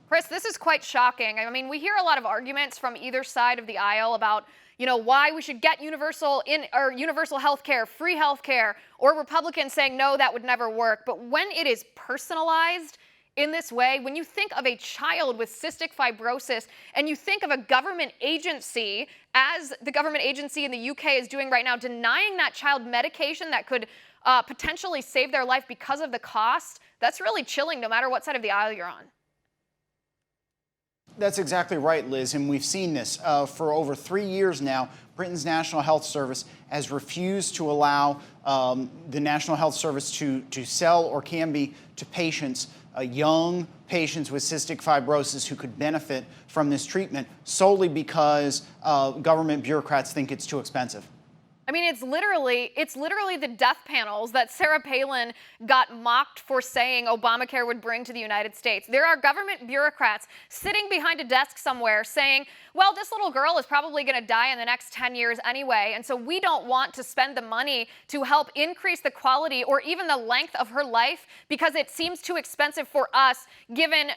Chris, this is quite shocking. I mean, we hear a lot of arguments from either side of the aisle about, why we should get universal health care, free health care, or Republicans saying, no, that would never work. But when it is personalized in this way, when you think of a child with cystic fibrosis and you think of a government agency, as the government agency in the UK is doing right now, denying that child medication that could potentially save their life because of the cost, that's really chilling no matter what side of the aisle you're on. That's exactly right, Liz, and we've seen this for over 3 years now. Britain's National Health Service has refused to allow the National Health Service to sell or can be to patients, young patients with cystic fibrosis who could benefit from this treatment solely because government bureaucrats think it's too expensive. I mean, it's literally the death panels that Sarah Palin got mocked for saying Obamacare would bring to the United States. There are government bureaucrats sitting behind a desk somewhere saying, well, this little girl is probably going to die in the next 10 years anyway, and so we don't want to spend the money to help increase the quality or even the length of her life because it seems too expensive for us, given,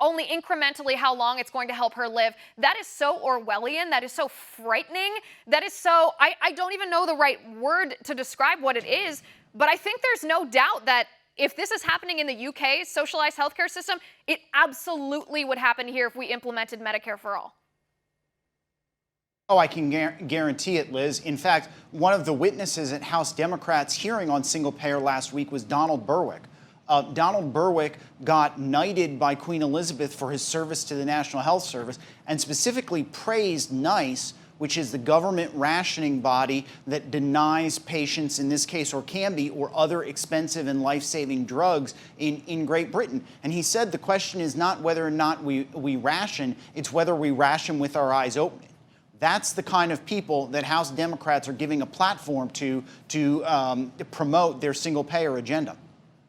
only incrementally how long it's going to help her live. That is so Orwellian. That is so frightening. That is so, I don't even know the right word to describe what it is, but I think there's no doubt that if this is happening in the UK's socialized healthcare system, it absolutely would happen here if we implemented Medicare for all. Oh, I can guarantee it, Liz. In fact, one of the witnesses at House Democrats' hearing on single payer last week was Donald Berwick. Donald Berwick got knighted by Queen Elizabeth for his service to the National Health Service and specifically praised NICE, which is the government rationing body that denies patients, in this case, Orkambi, or other expensive and life-saving drugs in Great Britain. And he said the question is not whether or not we ration, it's whether we ration with our eyes open. That's the kind of people that House Democrats are giving a platform to promote their single-payer agenda.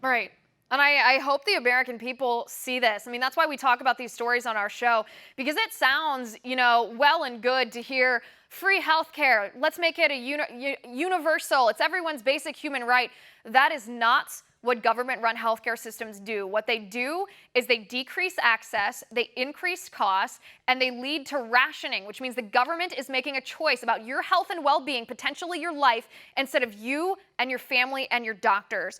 Right. And I hope the American people see this. I mean, that's why we talk about these stories on our show, because it sounds, well and good to hear free health care. Let's make it a universal. It's everyone's basic human right. That is not what government-run healthcare systems do. What they do is they decrease access, they increase costs, and they lead to rationing, which means the government is making a choice about your health and well-being, potentially your life, instead of you and your family and your doctors.